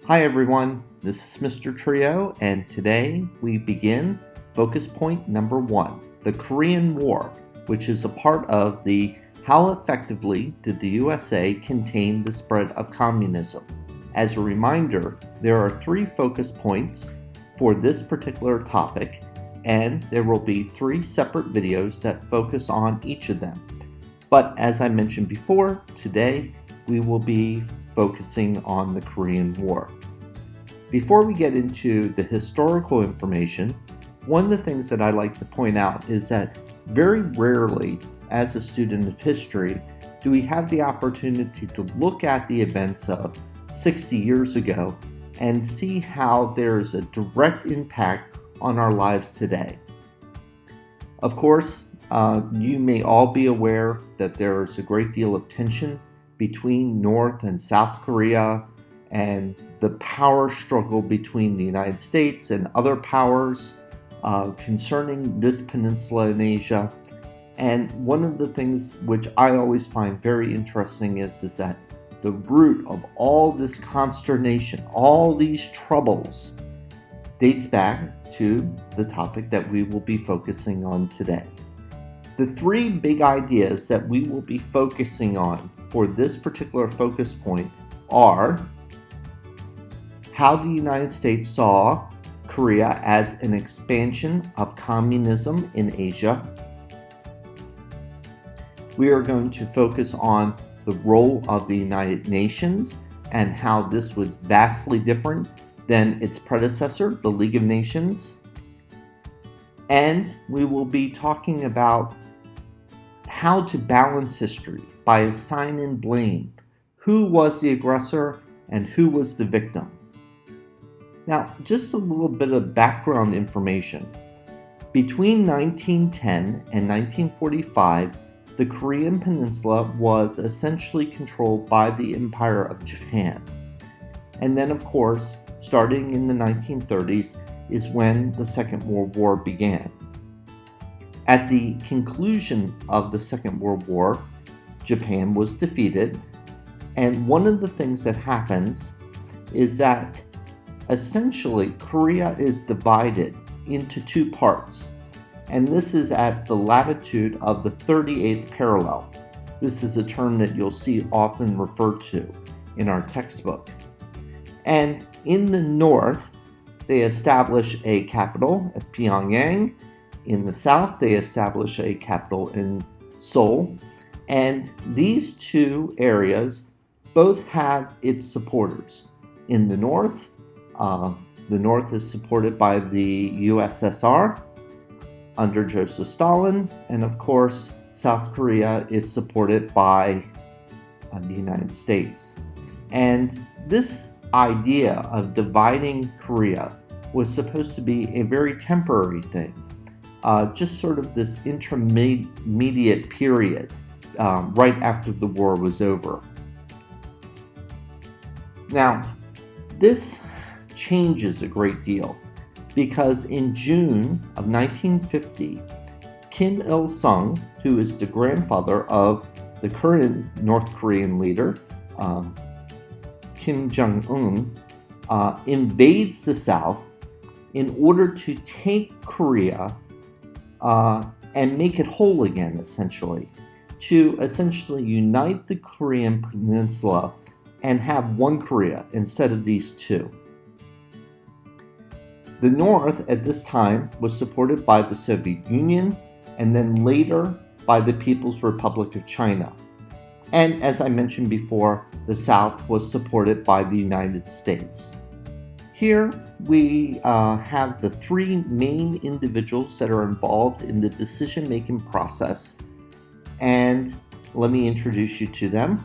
Hi everyone, this is Mr. Trio, and today we begin focus point number 1, the Korean War, which is a part of the How Effectively Did the USA Contain the Spread of Communism? As a reminder, there are 3 focus points for this particular topic, and there will be 3 separate videos that focus on each of them. But as I mentioned before, today we will be focusing on the Korean War. Before we get into the historical information, one of the things that I like to point out is that very rarely, as a student of history, do we have the opportunity to look at the events of 60 years ago and see how there is a direct impact on our lives today. Of course, you may all be aware that there is a great deal of tension between North and South Korea and the power struggle between the United States and other powers concerning this peninsula in Asia. And one of the things which I always find very interesting is that the root of all this consternation, all these troubles, dates back to the topic that we will be focusing on today. The 3 big ideas that we will be focusing on for this particular focus point are how the United States saw Korea as an expansion of communism in Asia. We are going to focus on the role of the United Nations and how this was vastly different than its predecessor, the League of Nations. And we will be talking about how to balance history by assigning blame. Who was the aggressor and who was the victim? Now, just a little bit of background information. Between 1910 and 1945, the Korean Peninsula was essentially controlled by the Empire of Japan. And then, of course, starting in the 1930s is when the Second World War began. At the conclusion of the Second World War, Japan was defeated, and one of the things that happens is that essentially Korea is divided into 2 parts, and this is at the latitude of the 38th parallel. This is a term that you'll see often referred to in our textbook. And in the north, they establish a capital at Pyongyang. In the south, they establish a capital in Seoul. And these 2 areas both have its supporters. In the north is supported by the USSR under Joseph Stalin. And of course, South Korea is supported by the United States. And this idea of dividing Korea was supposed to be a very temporary thing. Just sort of this intermediate period right after the war was over. Now, this changes a great deal because in June of 1950, Kim Il-sung, who is the grandfather of the current North Korean leader, Kim Jong-un, invades the South in order to take Korea and make it whole again, essentially, to essentially unite the Korean Peninsula and have one Korea instead of these 2. The North at this time was supported by the Soviet Union and then later by the People's Republic of China. And as I mentioned before, the South was supported by the United States. Here we have the 3 main individuals that are involved in the decision-making process, and let me introduce you to them.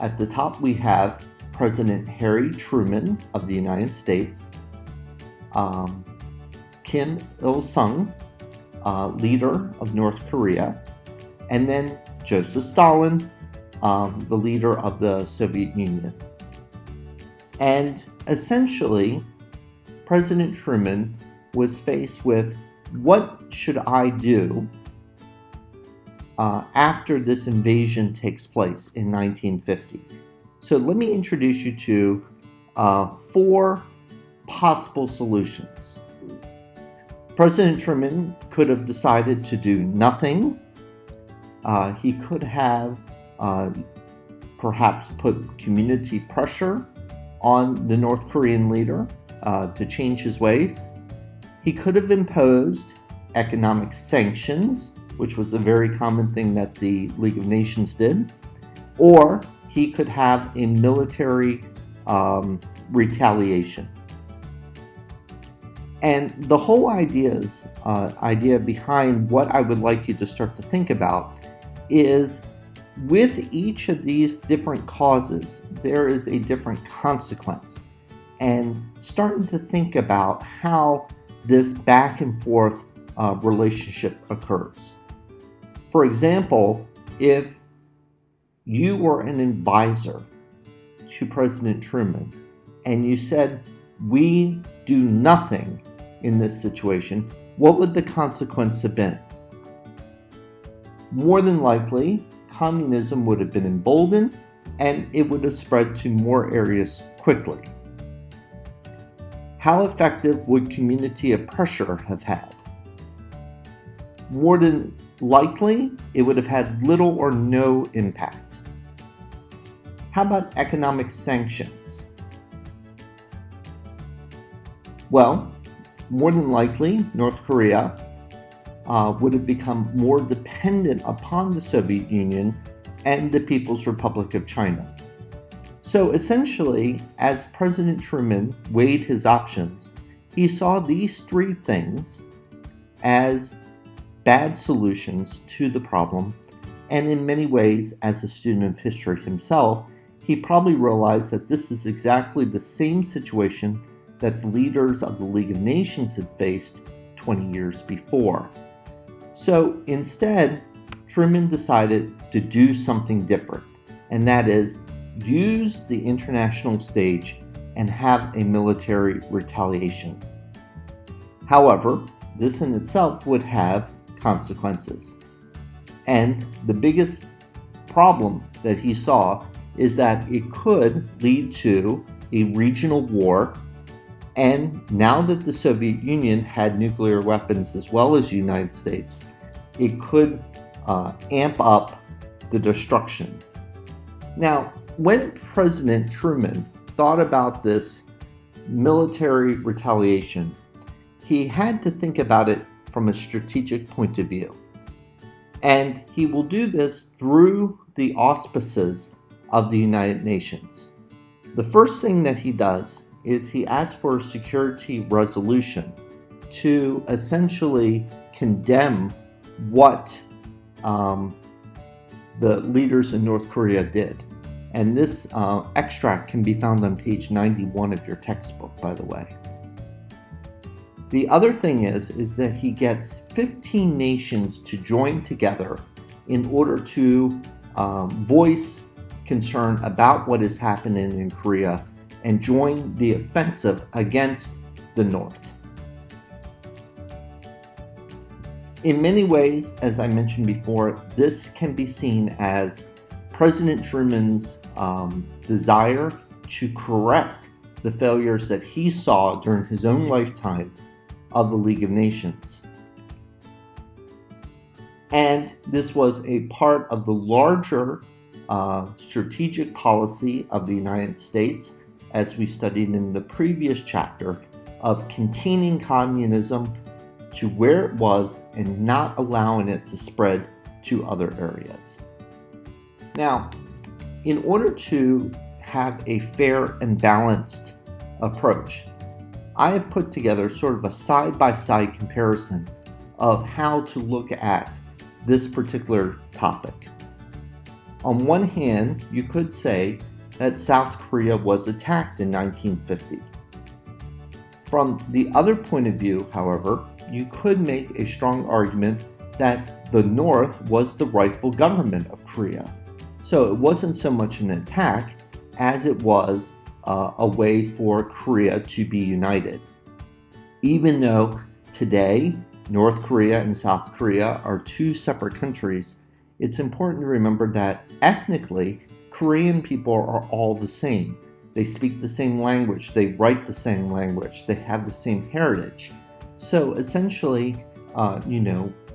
At the top we have President Harry Truman of the United States, Kim Il-sung, leader of North Korea, and then Joseph Stalin, the leader of the Soviet Union. And essentially, President Truman was faced with, what should I do after this invasion takes place in 1950? So let me introduce you to four possible solutions. President Truman could have decided to do nothing. He could have perhaps put community pressure on the North Korean leader to change his ways. He could have imposed economic sanctions, which was a very common thing that the League of Nations did, or he could have a military retaliation. And the whole idea behind what I would like you to start to think about is, with each of these different causes, there is a different consequence. And starting to think about how this back and forth relationship occurs. For example, if you were an advisor to President Truman and you said, "We do nothing in this situation," what would the consequence have been? More than likely, communism would have been emboldened and it would have spread to more areas quickly. How effective would community of pressure have had? More than likely, it would have had little or no impact. How about economic sanctions? Well, more than likely, North Korea would have become more dependent upon the Soviet Union and the People's Republic of China. So essentially, as President Truman weighed his options, he saw these three things as bad solutions to the problem, and in many ways, as a student of history himself, he probably realized that this is exactly the same situation that the leaders of the League of Nations had faced 20 years before. So instead, Truman decided to do something different, and that is use the international stage and have a military retaliation. However, this in itself would have consequences. And the biggest problem that he saw is that it could lead to a regional war. And now that the Soviet Union had nuclear weapons as well as the United States, it could amp up the destruction. Now, when President Truman thought about this military retaliation, he had to think about it from a strategic point of view. And he will do this through the auspices of the United Nations. The first thing that he does is he asks for a security resolution to essentially condemn what the leaders in North Korea did. And this extract can be found on page 91 of your textbook, by the way. The other thing is that he gets 15 nations to join together in order to voice concern about what is happening in Korea and join the offensive against the North. In many ways, as I mentioned before, this can be seen as President Truman's desire to correct the failures that he saw during his own lifetime of the League of Nations. And this was a part of the larger strategic policy of the United States, as we studied in the previous chapter, of containing communism to where it was and not allowing it to spread to other areas. Now, in order to have a fair and balanced approach, I have put together sort of a side-by-side comparison of how to look at this particular topic. On one hand, you could say that South Korea was attacked in 1950. From the other point of view, however, you could make a strong argument that the North was the rightful government of Korea. So it wasn't so much an attack as it was a way for Korea to be united. Even though today North Korea and South Korea are two separate countries, it's important to remember that ethnically, Korean people are all the same. They speak the same language, they write the same language, they have the same heritage. So essentially,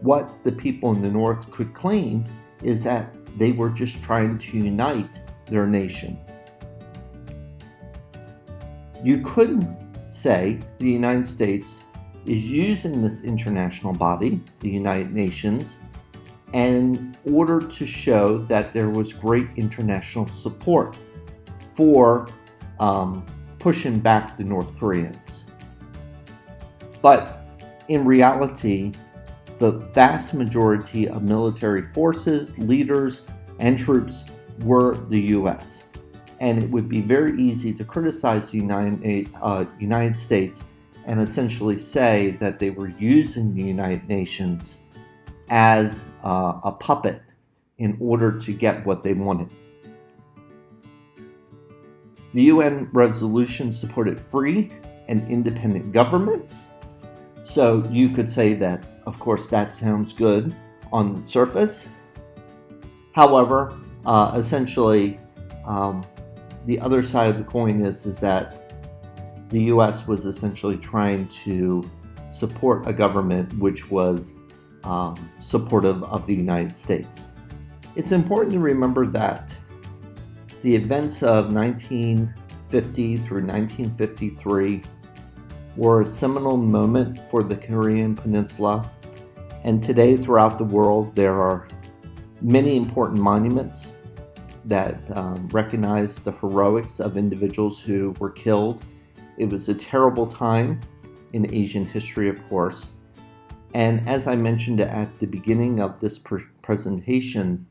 what the people in the North could claim is that they were just trying to unite their nation. You could say the United States is using this international body, the United Nations, in order to show that there was great international support for pushing back the North Koreans. But in reality, the vast majority of military forces, leaders, and troops were the U.S. And it would be very easy to criticize the United States and essentially say that they were using the United Nations as a puppet in order to get what they wanted. The UN resolution supported free and independent governments. So you could say that, of course, that sounds good on the surface. However, essentially, the other side of the coin is that the U.S. was essentially trying to support a government which was supportive of the United States. It's important to remember that the events of 1950 through 1953 were a seminal moment for the Korean Peninsula, and today throughout the world there are many important monuments that recognize the heroics of individuals who were killed. It was a terrible time in Asian history, of course, and as I mentioned at the beginning of this presentation,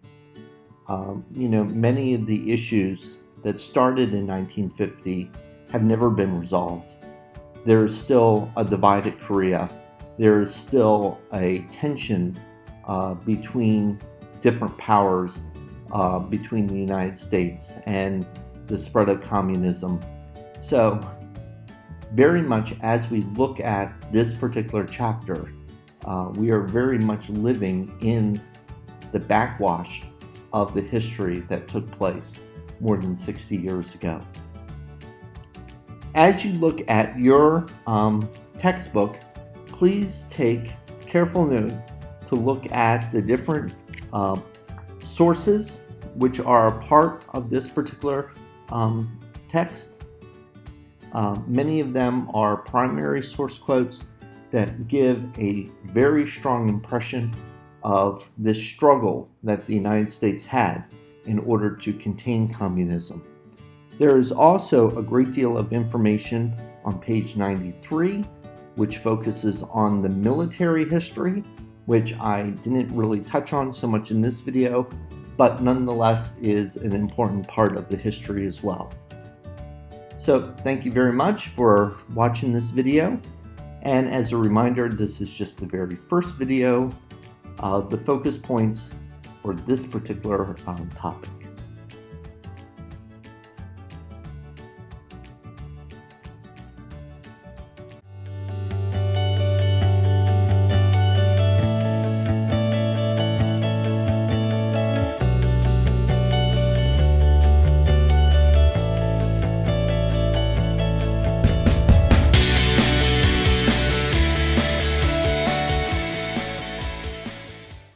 many of the issues that started in 1950 have never been resolved. There is still a divided Korea. There is still a tension between different powers, between the United States and the spread of communism. So, very much as we look at this particular chapter, we are very much living in the backwash of the history that took place more than 60 years ago. As you look at your textbook, please take careful note to look at the different sources which are a part of this particular text. Many of them are primary source quotes that give a very strong impression of this struggle that the United States had in order to contain communism. There is also a great deal of information on page 93, which focuses on the military history, which I didn't really touch on so much in this video, but nonetheless is an important part of the history as well. So thank you very much for watching this video. And as a reminder, this is just the very first video of the focus points for this particular topic.